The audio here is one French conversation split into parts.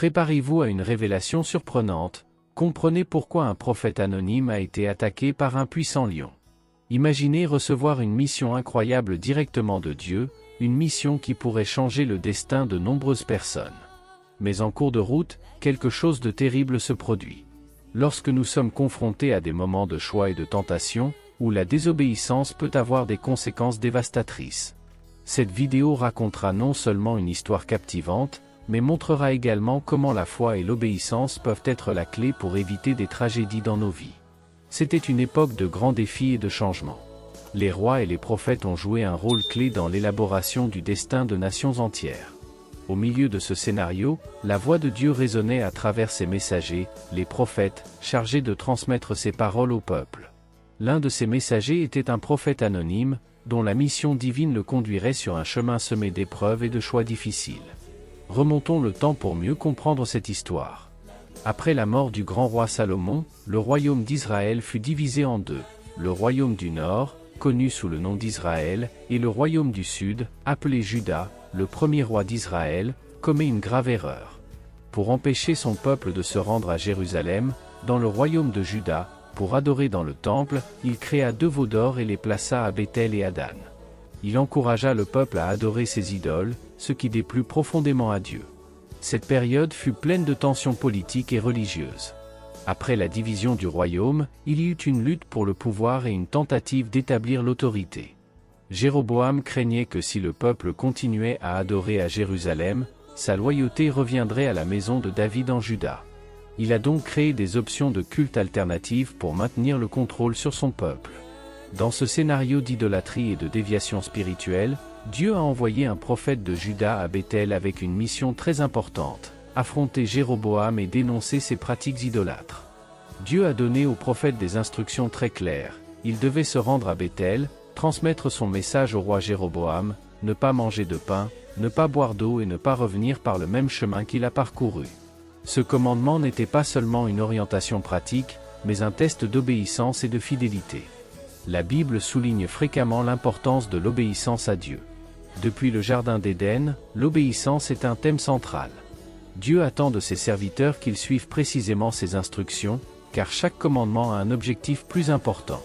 Préparez-vous à une révélation surprenante, comprenez pourquoi un prophète anonyme a été attaqué par un puissant lion. Imaginez recevoir une mission incroyable directement de Dieu, une mission qui pourrait changer le destin de nombreuses personnes. Mais en cours de route, quelque chose de terrible se produit. Lorsque nous sommes confrontés à des moments de choix et de tentation, où la désobéissance peut avoir des conséquences dévastatrices. Cette vidéo racontera non seulement une histoire captivante, mais montrera également comment la foi et l'obéissance peuvent être la clé pour éviter des tragédies dans nos vies. C'était une époque de grands défis et de changements. Les rois et les prophètes ont joué un rôle clé dans l'élaboration du destin de nations entières. Au milieu de ce scénario, la voix de Dieu résonnait à travers ses messagers, les prophètes, chargés de transmettre ses paroles au peuple. L'un de ces messagers était un prophète anonyme, dont la mission divine le conduirait sur un chemin semé d'épreuves et de choix difficiles. Remontons le temps pour mieux comprendre cette histoire. Après la mort du grand roi Salomon, le royaume d'Israël fut divisé en deux. Le royaume du Nord, connu sous le nom d'Israël, et le royaume du Sud, appelé Juda, le premier roi d'Israël, commet une grave erreur. Pour empêcher son peuple de se rendre à Jérusalem, dans le royaume de Juda, pour adorer dans le temple, il créa 2 veaux d'or et les plaça à Béthel et à Dan. Il encouragea le peuple à adorer ses idoles, ce qui déplut profondément à Dieu. Cette période fut pleine de tensions politiques et religieuses. Après la division du royaume, il y eut une lutte pour le pouvoir et une tentative d'établir l'autorité. Jéroboam craignait que si le peuple continuait à adorer à Jérusalem, sa loyauté reviendrait à la maison de David en Juda. Il a donc créé des options de culte alternatives pour maintenir le contrôle sur son peuple. Dans ce scénario d'idolâtrie et de déviation spirituelle, Dieu a envoyé un prophète de Juda à Béthel avec une mission très importante, affronter Jéroboam et dénoncer ses pratiques idolâtres. Dieu a donné au prophète des instructions très claires. Il devait se rendre à Béthel, transmettre son message au roi Jéroboam, ne pas manger de pain, ne pas boire d'eau et ne pas revenir par le même chemin qu'il a parcouru. Ce commandement n'était pas seulement une orientation pratique, mais un test d'obéissance et de fidélité. La Bible souligne fréquemment l'importance de l'obéissance à Dieu. Depuis le Jardin d'Éden, l'obéissance est un thème central. Dieu attend de ses serviteurs qu'ils suivent précisément ses instructions, car chaque commandement a un objectif plus important.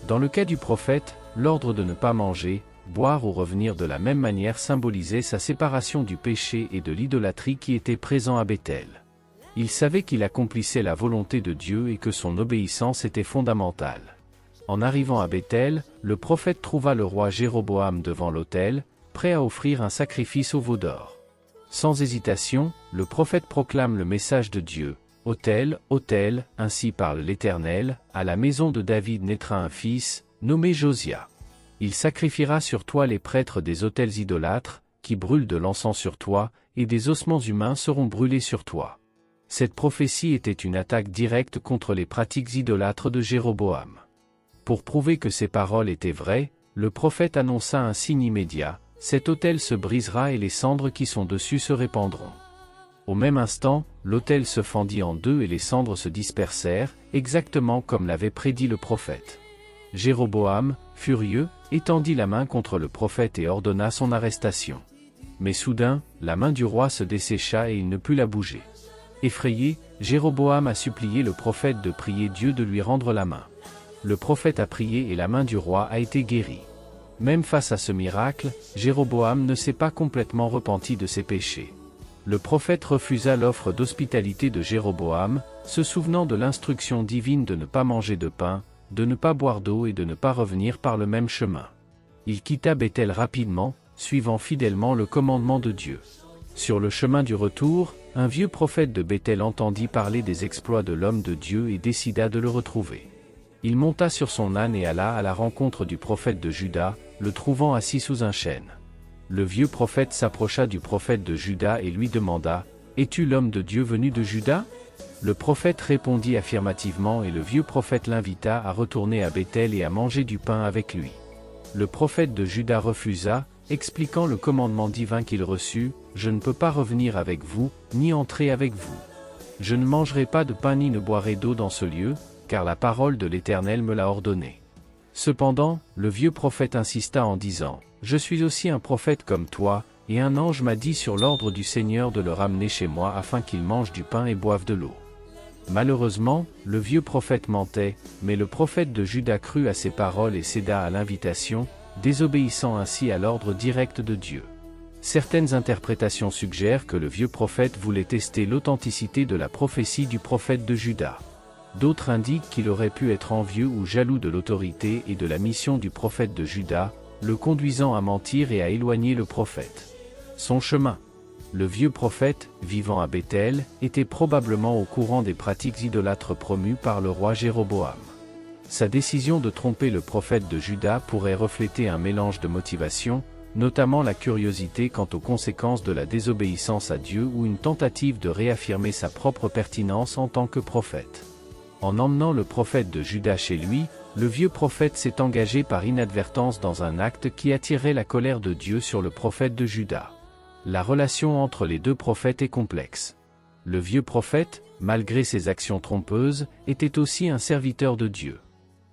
Dans le cas du prophète, l'ordre de ne pas manger, boire ou revenir de la même manière symbolisait sa séparation du péché et de l'idolâtrie qui était présent à Béthel. Il savait qu'il accomplissait la volonté de Dieu et que son obéissance était fondamentale. En arrivant à Béthel, le prophète trouva le roi Jéroboam devant l'autel, prêt à offrir un sacrifice au veau d'or. Sans hésitation, le prophète proclame le message de Dieu. « Autel, autel, ainsi parle l'Éternel, à la maison de David naîtra un fils, nommé Josia. Il sacrifiera sur toi les prêtres des autels idolâtres, qui brûlent de l'encens sur toi, et des ossements humains seront brûlés sur toi. » Cette prophétie était une attaque directe contre les pratiques idolâtres de Jéroboam. Pour prouver que ces paroles étaient vraies, le prophète annonça un signe immédiat. Cet autel se brisera et les cendres qui sont dessus se répandront. Au même instant, l'autel se fendit en deux et les cendres se dispersèrent, exactement comme l'avait prédit le prophète. Jéroboam, furieux, étendit la main contre le prophète et ordonna son arrestation. Mais soudain, la main du roi se dessécha et il ne put la bouger. Effrayé, Jéroboam a supplié le prophète de prier Dieu de lui rendre la main. Le prophète a prié et la main du roi a été guérie. Même face à ce miracle, Jéroboam ne s'est pas complètement repenti de ses péchés. Le prophète refusa l'offre d'hospitalité de Jéroboam, se souvenant de l'instruction divine de ne pas manger de pain, de ne pas boire d'eau et de ne pas revenir par le même chemin. Il quitta Béthel rapidement, suivant fidèlement le commandement de Dieu. Sur le chemin du retour, un vieux prophète de Béthel entendit parler des exploits de l'homme de Dieu et décida de le retrouver. Il monta sur son âne et alla à la rencontre du prophète de Juda, le trouvant assis sous un chêne. Le vieux prophète s'approcha du prophète de Juda et lui demanda « Es-tu l'homme de Dieu venu de Juda ?» Le prophète répondit affirmativement et le vieux prophète l'invita à retourner à Béthel et à manger du pain avec lui. Le prophète de Juda refusa, expliquant le commandement divin qu'il reçut « Je ne peux pas revenir avec vous, ni entrer avec vous. Je ne mangerai pas de pain ni ne boirai d'eau dans ce lieu, car la parole de l'Éternel me l'a ordonné. » Cependant, le vieux prophète insista en disant « Je suis aussi un prophète comme toi, et un ange m'a dit sur l'ordre du Seigneur de le ramener chez moi afin qu'il mange du pain et boive de l'eau. Malheureusement, le vieux prophète mentait, mais le prophète de Juda crut à ses paroles et céda à l'invitation, désobéissant ainsi à l'ordre direct de Dieu. Certaines interprétations suggèrent que le vieux prophète voulait tester l'authenticité de la prophétie du prophète de Juda. D'autres indiquent qu'il aurait pu être envieux ou jaloux de l'autorité et de la mission du prophète de Juda, le conduisant à mentir et à éloigner le prophète. Son chemin. Le vieux prophète, vivant à Béthel, était probablement au courant des pratiques idolâtres promues par le roi Jéroboam. Sa décision de tromper le prophète de Juda pourrait refléter un mélange de motivations, notamment la curiosité quant aux conséquences de la désobéissance à Dieu ou une tentative de réaffirmer sa propre pertinence en tant que prophète. En emmenant le prophète de Juda chez lui, le vieux prophète s'est engagé par inadvertance dans un acte qui attirait la colère de Dieu sur le prophète de Juda. La relation entre les deux prophètes est complexe. Le vieux prophète, malgré ses actions trompeuses, était aussi un serviteur de Dieu.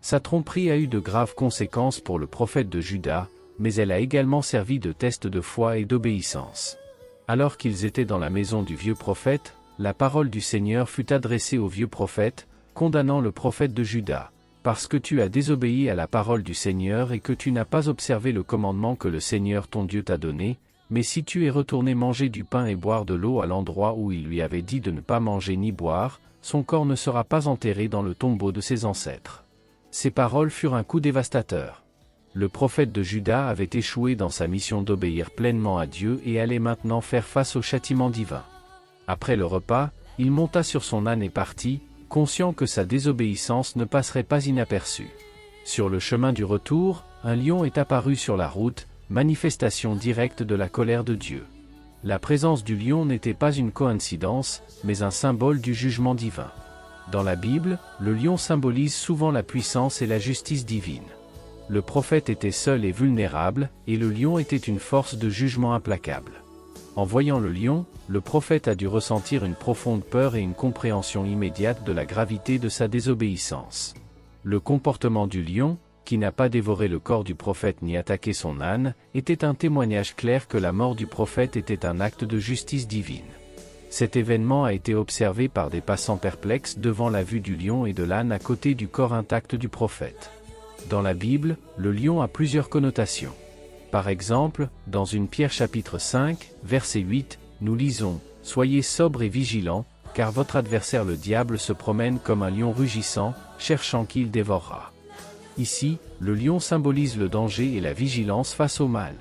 Sa tromperie a eu de graves conséquences pour le prophète de Juda, mais elle a également servi de test de foi et d'obéissance. Alors qu'ils étaient dans la maison du vieux prophète, la parole du Seigneur fut adressée au vieux prophète, condamnant le prophète de Juda. Parce que tu as désobéi à la parole du Seigneur et que tu n'as pas observé le commandement que le Seigneur ton Dieu t'a donné, mais si tu es retourné manger du pain et boire de l'eau à l'endroit où il lui avait dit de ne pas manger ni boire, son corps ne sera pas enterré dans le tombeau de ses ancêtres. Ces paroles furent un coup dévastateur. Le prophète de Juda avait échoué dans sa mission d'obéir pleinement à Dieu et allait maintenant faire face au châtiment divin. Après le repas, il monta sur son âne et partit, conscient que sa désobéissance ne passerait pas inaperçue. Sur le chemin du retour, un lion est apparu sur la route, manifestation directe de la colère de Dieu. La présence du lion n'était pas une coïncidence, mais un symbole du jugement divin. Dans la Bible, le lion symbolise souvent la puissance et la justice divine. Le prophète était seul et vulnérable, et le lion était une force de jugement implacable. En voyant le lion, le prophète a dû ressentir une profonde peur et une compréhension immédiate de la gravité de sa désobéissance. Le comportement du lion, qui n'a pas dévoré le corps du prophète ni attaqué son âne, était un témoignage clair que la mort du prophète était un acte de justice divine. Cet événement a été observé par des passants perplexes devant la vue du lion et de l'âne à côté du corps intact du prophète. Dans la Bible, le lion a plusieurs connotations. Par exemple, dans 1 Pierre chapitre 5, verset 8, nous lisons « Soyez sobres et vigilants, car votre adversaire le diable se promène comme un lion rugissant, cherchant qui il dévorera. » Ici, le lion symbolise le danger et la vigilance face au mal.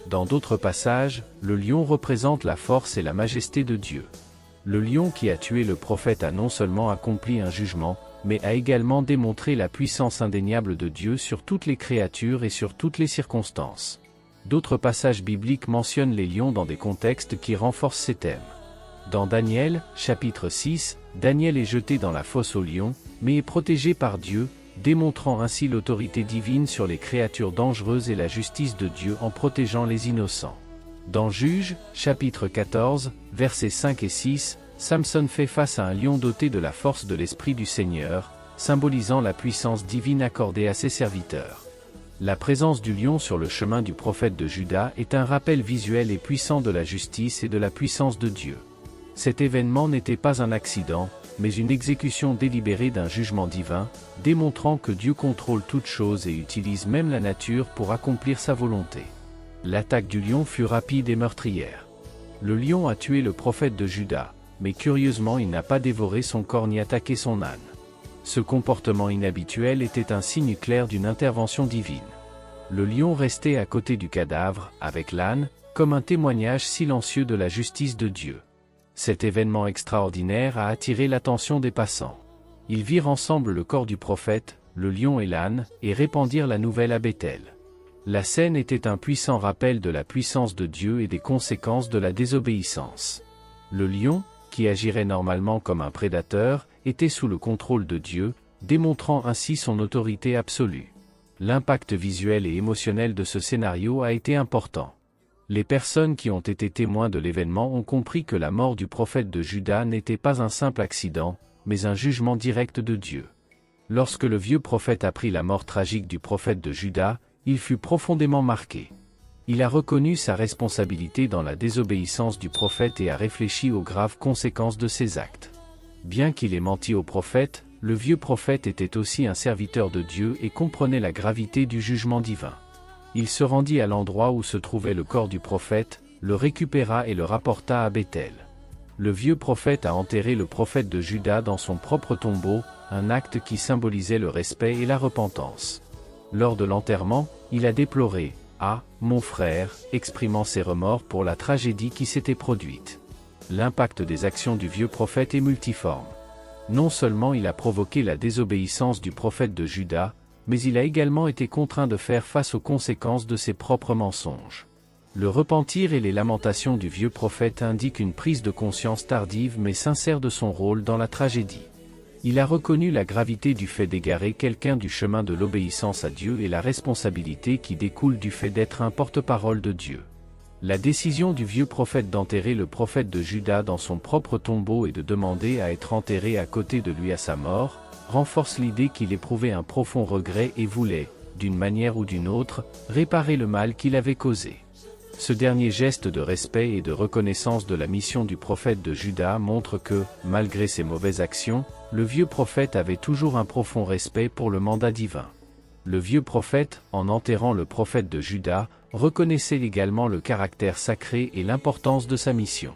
Dans d'autres passages, le lion représente la force et la majesté de Dieu. Le lion qui a tué le prophète a non seulement accompli un jugement, mais a également démontré la puissance indéniable de Dieu sur toutes les créatures et sur toutes les circonstances. D'autres passages bibliques mentionnent les lions dans des contextes qui renforcent ces thèmes. Dans Daniel, chapitre 6, Daniel est jeté dans la fosse aux lions, mais est protégé par Dieu, démontrant ainsi l'autorité divine sur les créatures dangereuses et la justice de Dieu en protégeant les innocents. Dans Juges, chapitre 14, versets 5 et 6, Samson fait face à un lion doté de la force de l'Esprit du Seigneur, symbolisant la puissance divine accordée à ses serviteurs. La présence du lion sur le chemin du prophète de Juda est un rappel visuel et puissant de la justice et de la puissance de Dieu. Cet événement n'était pas un accident, mais une exécution délibérée d'un jugement divin, démontrant que Dieu contrôle toutes choses et utilise même la nature pour accomplir sa volonté. L'attaque du lion fut rapide et meurtrière. Le lion a tué le prophète de Juda, mais curieusement il n'a pas dévoré son corps ni attaqué son âne. Ce comportement inhabituel était un signe clair d'une intervention divine. Le lion restait à côté du cadavre, avec l'âne, comme un témoignage silencieux de la justice de Dieu. Cet événement extraordinaire a attiré l'attention des passants. Ils virent ensemble le corps du prophète, le lion et l'âne, et répandirent la nouvelle à Béthel. La scène était un puissant rappel de la puissance de Dieu et des conséquences de la désobéissance. Le lion, qui agirait normalement comme un prédateur, était sous le contrôle de Dieu, démontrant ainsi son autorité absolue. L'impact visuel et émotionnel de ce scénario a été important. Les personnes qui ont été témoins de l'événement ont compris que la mort du prophète de Juda n'était pas un simple accident, mais un jugement direct de Dieu. Lorsque le vieux prophète apprit la mort tragique du prophète de Juda, il fut profondément marqué. Il a reconnu sa responsabilité dans la désobéissance du prophète et a réfléchi aux graves conséquences de ses actes. Bien qu'il ait menti au prophète, le vieux prophète était aussi un serviteur de Dieu et comprenait la gravité du jugement divin. Il se rendit à l'endroit où se trouvait le corps du prophète, le récupéra et le rapporta à Béthel. Le vieux prophète a enterré le prophète de Juda dans son propre tombeau, un acte qui symbolisait le respect et la repentance. Lors de l'enterrement, il a déploré « Ah, mon frère », exprimant ses remords pour la tragédie qui s'était produite. L'impact des actions du vieux prophète est multiforme. Non seulement il a provoqué la désobéissance du prophète de Juda, mais il a également été contraint de faire face aux conséquences de ses propres mensonges. Le repentir et les lamentations du vieux prophète indiquent une prise de conscience tardive mais sincère de son rôle dans la tragédie. Il a reconnu la gravité du fait d'égarer quelqu'un du chemin de l'obéissance à Dieu et la responsabilité qui découle du fait d'être un porte-parole de Dieu. La décision du vieux prophète d'enterrer le prophète de Juda dans son propre tombeau et de demander à être enterré à côté de lui à sa mort, renforce l'idée qu'il éprouvait un profond regret et voulait, d'une manière ou d'une autre, réparer le mal qu'il avait causé. Ce dernier geste de respect et de reconnaissance de la mission du prophète de Juda montre que, malgré ses mauvaises actions, le vieux prophète avait toujours un profond respect pour le mandat divin. Le vieux prophète, en enterrant le prophète de Juda, reconnaissait également le caractère sacré et l'importance de sa mission.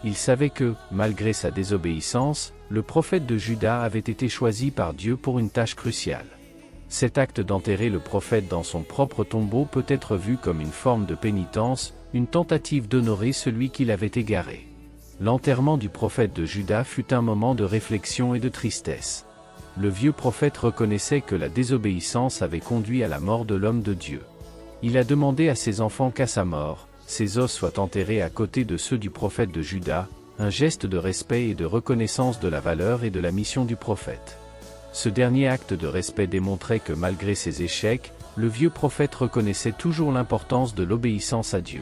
Il savait que, malgré sa désobéissance, le prophète de Juda avait été choisi par Dieu pour une tâche cruciale. Cet acte d'enterrer le prophète dans son propre tombeau peut être vu comme une forme de pénitence, une tentative d'honorer celui qui l'avait égaré. L'enterrement du prophète de Juda fut un moment de réflexion et de tristesse. Le vieux prophète reconnaissait que la désobéissance avait conduit à la mort de l'homme de Dieu. Il a demandé à ses enfants qu'à sa mort, ses os soient enterrés à côté de ceux du prophète de Juda, un geste de respect et de reconnaissance de la valeur et de la mission du prophète. Ce dernier acte de respect démontrait que malgré ses échecs, le vieux prophète reconnaissait toujours l'importance de l'obéissance à Dieu.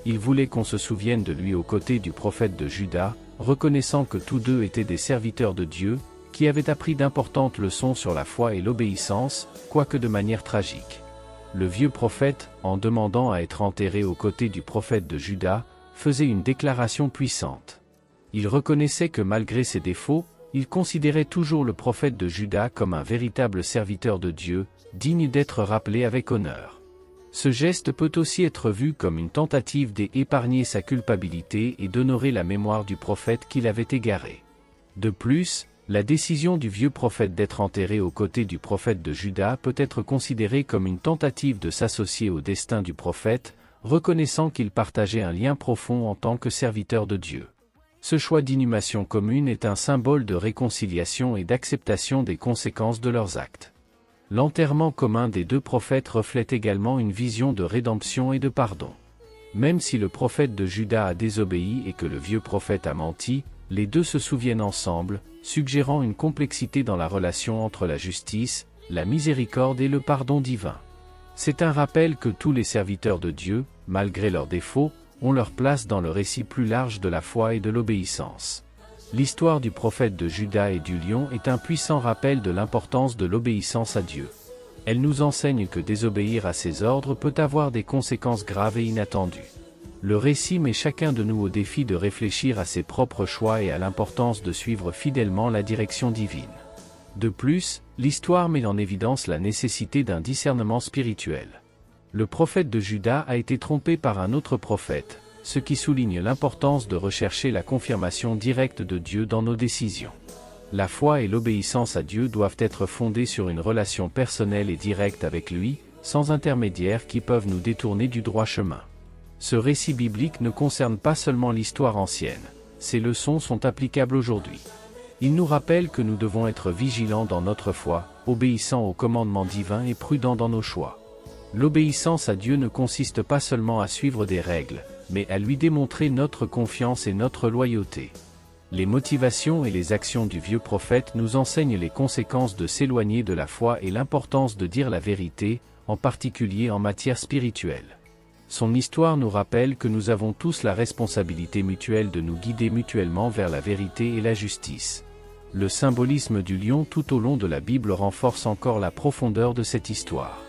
Il voulait qu'on se souvienne de lui aux côtés du prophète de Juda, reconnaissant que tous deux étaient des serviteurs de Dieu, qui avaient appris d'importantes leçons sur la foi et l'obéissance, quoique de manière tragique. Le vieux prophète, en demandant à être enterré aux côtés du prophète de Juda, faisait une déclaration puissante. Il reconnaissait que malgré ses défauts, il considérait toujours le prophète de Juda comme un véritable serviteur de Dieu, digne d'être rappelé avec honneur. Ce geste peut aussi être vu comme une tentative d'épargner sa culpabilité et d'honorer la mémoire du prophète qu'il avait égaré. De plus, la décision du vieux prophète d'être enterré aux côtés du prophète de Juda peut être considérée comme une tentative de s'associer au destin du prophète, reconnaissant qu'il partageait un lien profond en tant que serviteur de Dieu. Ce choix d'inhumation commune est un symbole de réconciliation et d'acceptation des conséquences de leurs actes. L'enterrement commun des deux prophètes reflète également une vision de rédemption et de pardon. Même si le prophète de Juda a désobéi et que le vieux prophète a menti, les deux se souviennent ensemble, suggérant une complexité dans la relation entre la justice, la miséricorde et le pardon divin. C'est un rappel que tous les serviteurs de Dieu, malgré leurs défauts, ont leur place dans le récit plus large de la foi et de l'obéissance. L'histoire du prophète de Juda et du lion est un puissant rappel de l'importance de l'obéissance à Dieu. Elle nous enseigne que désobéir à ses ordres peut avoir des conséquences graves et inattendues. Le récit met chacun de nous au défi de réfléchir à ses propres choix et à l'importance de suivre fidèlement la direction divine. De plus, l'histoire met en évidence la nécessité d'un discernement spirituel. Le prophète de Juda a été trompé par un autre prophète, ce qui souligne l'importance de rechercher la confirmation directe de Dieu dans nos décisions. La foi et l'obéissance à Dieu doivent être fondées sur une relation personnelle et directe avec lui, sans intermédiaires qui peuvent nous détourner du droit chemin. Ce récit biblique ne concerne pas seulement l'histoire ancienne, ces leçons sont applicables aujourd'hui. Il nous rappelle que nous devons être vigilants dans notre foi, obéissant aux commandements divins et prudents dans nos choix. L'obéissance à Dieu ne consiste pas seulement à suivre des règles, mais à lui démontrer notre confiance et notre loyauté. Les motivations et les actions du vieux prophète nous enseignent les conséquences de s'éloigner de la foi et l'importance de dire la vérité, en particulier en matière spirituelle. Son histoire nous rappelle que nous avons tous la responsabilité mutuelle de nous guider mutuellement vers la vérité et la justice. Le symbolisme du lion tout au long de la Bible renforce encore la profondeur de cette histoire.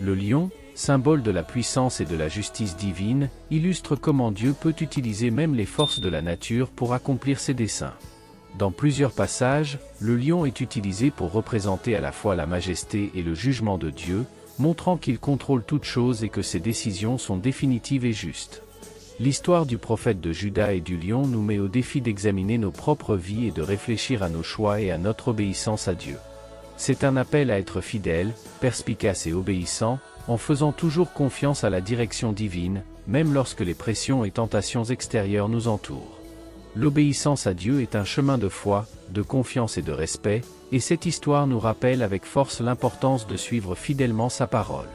Le lion, symbole de la puissance et de la justice divine, illustre comment Dieu peut utiliser même les forces de la nature pour accomplir ses desseins. Dans plusieurs passages, le lion est utilisé pour représenter à la fois la majesté et le jugement de Dieu, montrant qu'il contrôle toutes choses et que ses décisions sont définitives et justes. L'histoire du prophète de Juda et du lion nous met au défi d'examiner nos propres vies et de réfléchir à nos choix et à notre obéissance à Dieu. C'est un appel à être fidèle, perspicace et obéissant, en faisant toujours confiance à la direction divine, même lorsque les pressions et tentations extérieures nous entourent. L'obéissance à Dieu est un chemin de foi, de confiance et de respect, et cette histoire nous rappelle avec force l'importance de suivre fidèlement sa parole.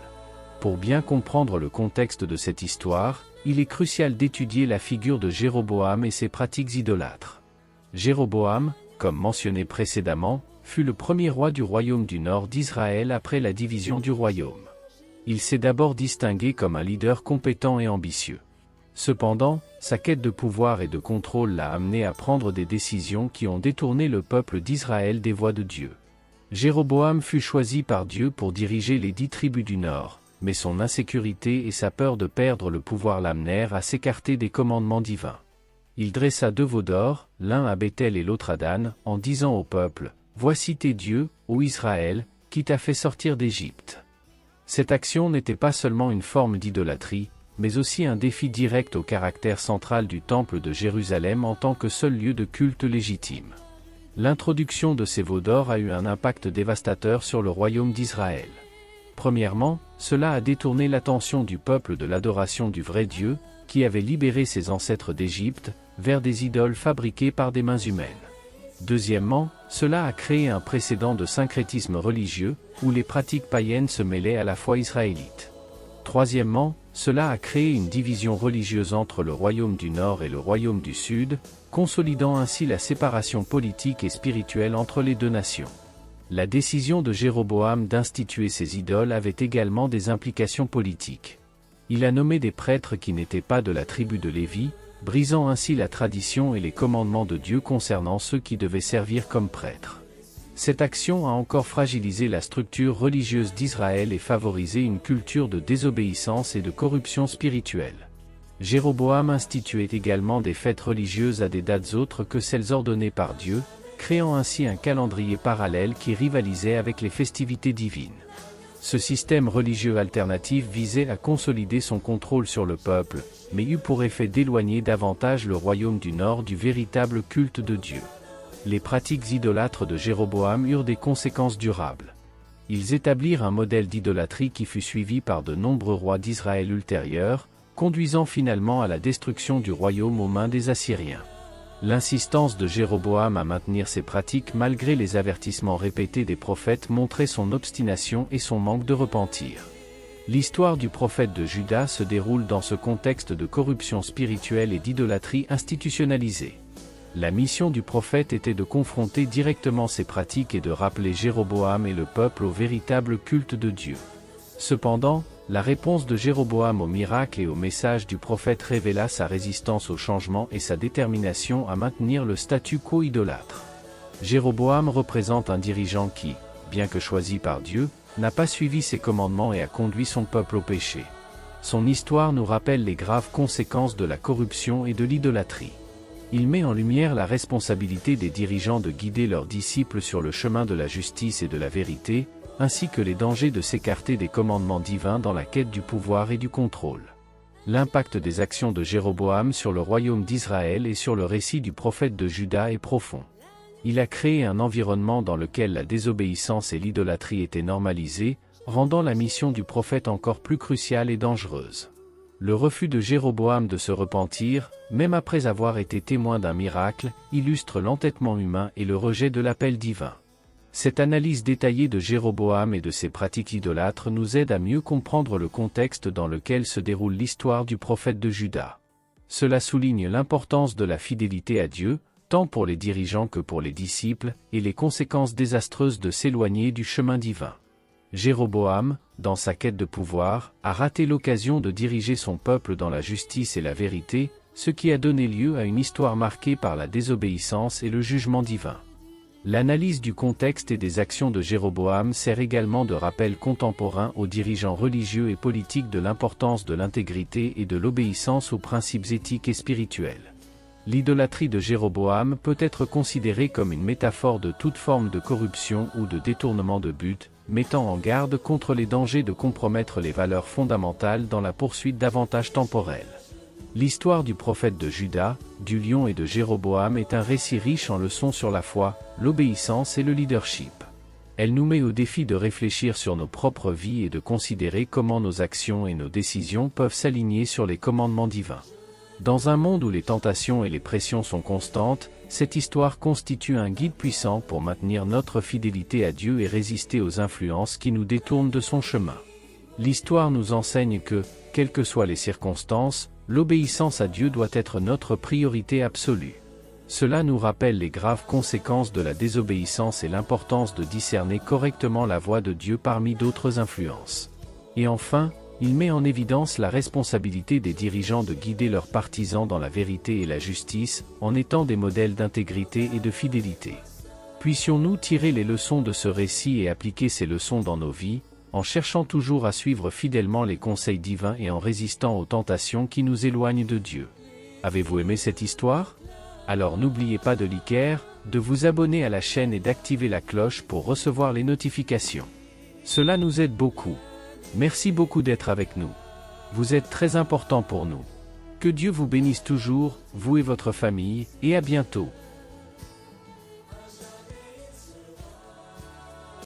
Pour bien comprendre le contexte de cette histoire, il est crucial d'étudier la figure de Jéroboam et ses pratiques idolâtres. Jéroboam, comme mentionné précédemment, fut le premier roi du royaume du nord d'Israël après la division du royaume. Il s'est d'abord distingué comme un leader compétent et ambitieux. Cependant, sa quête de pouvoir et de contrôle l'a amené à prendre des décisions qui ont détourné le peuple d'Israël des voies de Dieu. Jéroboam fut choisi par Dieu pour diriger les 10 tribus du nord, mais son insécurité et sa peur de perdre le pouvoir l'amenèrent à s'écarter des commandements divins. Il dressa 2 veaux d'or, l'un à Béthel et l'autre à Dan, en disant au peuple, « Voici tes dieux, ô Israël, qui t'a fait sortir d'Égypte. » Cette action n'était pas seulement une forme d'idolâtrie, mais aussi un défi direct au caractère central du Temple de Jérusalem en tant que seul lieu de culte légitime. L'introduction de ces veaux d'or a eu un impact dévastateur sur le royaume d'Israël. Premièrement, cela a détourné l'attention du peuple de l'adoration du vrai Dieu, qui avait libéré ses ancêtres d'Égypte, vers des idoles fabriquées par des mains humaines. Deuxièmement, cela a créé un précédent de syncrétisme religieux, où les pratiques païennes se mêlaient à la foi israélite. Troisièmement, cela a créé une division religieuse entre le royaume du Nord et le royaume du Sud, consolidant ainsi la séparation politique et spirituelle entre les deux nations. La décision de Jéroboam d'instituer ces idoles avait également des implications politiques. Il a nommé des prêtres qui n'étaient pas de la tribu de Lévi, brisant ainsi la tradition et les commandements de Dieu concernant ceux qui devaient servir comme prêtres. Cette action a encore fragilisé la structure religieuse d'Israël et favorisé une culture de désobéissance et de corruption spirituelle. Jéroboam instituait également des fêtes religieuses à des dates autres que celles ordonnées par Dieu, créant ainsi un calendrier parallèle qui rivalisait avec les festivités divines. Ce système religieux alternatif visait à consolider son contrôle sur le peuple, mais eut pour effet d'éloigner davantage le royaume du Nord du véritable culte de Dieu. Les pratiques idolâtres de Jéroboam eurent des conséquences durables. Ils établirent un modèle d'idolâtrie qui fut suivi par de nombreux rois d'Israël ultérieurs, conduisant finalement à la destruction du royaume aux mains des Assyriens. L'insistance de Jéroboam à maintenir ces pratiques malgré les avertissements répétés des prophètes montrait son obstination et son manque de repentir. L'histoire du prophète de Juda se déroule dans ce contexte de corruption spirituelle et d'idolâtrie institutionnalisée. La mission du prophète était de confronter directement ces pratiques et de rappeler Jéroboam et le peuple au véritable culte de Dieu. Cependant, la réponse de Jéroboam au miracle et au message du prophète révéla sa résistance au changement et sa détermination à maintenir le statu quo idolâtre. Jéroboam représente un dirigeant qui, bien que choisi par Dieu, n'a pas suivi ses commandements et a conduit son peuple au péché. Son histoire nous rappelle les graves conséquences de la corruption et de l'idolâtrie. Il met en lumière la responsabilité des dirigeants de guider leurs disciples sur le chemin de la justice et de la vérité, ainsi que les dangers de s'écarter des commandements divins dans la quête du pouvoir et du contrôle. L'impact des actions de Jéroboam sur le royaume d'Israël et sur le récit du prophète de Juda est profond. Il a créé un environnement dans lequel la désobéissance et l'idolâtrie étaient normalisées, rendant la mission du prophète encore plus cruciale et dangereuse. Le refus de Jéroboam de se repentir, même après avoir été témoin d'un miracle, illustre l'entêtement humain et le rejet de l'appel divin. Cette analyse détaillée de Jéroboam et de ses pratiques idolâtres nous aide à mieux comprendre le contexte dans lequel se déroule l'histoire du prophète de Juda. Cela souligne l'importance de la fidélité à Dieu, tant pour les dirigeants que pour les disciples, et les conséquences désastreuses de s'éloigner du chemin divin. Jéroboam, dans sa quête de pouvoir, a raté l'occasion de diriger son peuple dans la justice et la vérité, ce qui a donné lieu à une histoire marquée par la désobéissance et le jugement divin. L'analyse du contexte et des actions de Jéroboam sert également de rappel contemporain aux dirigeants religieux et politiques de l'importance de l'intégrité et de l'obéissance aux principes éthiques et spirituels. L'idolâtrie de Jéroboam peut être considérée comme une métaphore de toute forme de corruption ou de détournement de but, mettant en garde contre les dangers de compromettre les valeurs fondamentales dans la poursuite d'avantages temporels. L'histoire du prophète de Juda, du lion et de Jéroboam est un récit riche en leçons sur la foi, l'obéissance et le leadership. Elle nous met au défi de réfléchir sur nos propres vies et de considérer comment nos actions et nos décisions peuvent s'aligner sur les commandements divins. Dans un monde où les tentations et les pressions sont constantes, cette histoire constitue un guide puissant pour maintenir notre fidélité à Dieu et résister aux influences qui nous détournent de son chemin. L'histoire nous enseigne que, quelles que soient les circonstances, l'obéissance à Dieu doit être notre priorité absolue. Cela nous rappelle les graves conséquences de la désobéissance et l'importance de discerner correctement la voix de Dieu parmi d'autres influences. Et enfin, il met en évidence la responsabilité des dirigeants de guider leurs partisans dans la vérité et la justice, en étant des modèles d'intégrité et de fidélité. Puissions-nous tirer les leçons de ce récit et appliquer ces leçons dans nos vies, en cherchant toujours à suivre fidèlement les conseils divins et en résistant aux tentations qui nous éloignent de Dieu. Avez-vous aimé cette histoire? Alors n'oubliez pas de liker, de vous abonner à la chaîne et d'activer la cloche pour recevoir les notifications. Cela nous aide beaucoup. Merci beaucoup d'être avec nous. Vous êtes très important pour nous. Que Dieu vous bénisse toujours, vous et votre famille, et à bientôt.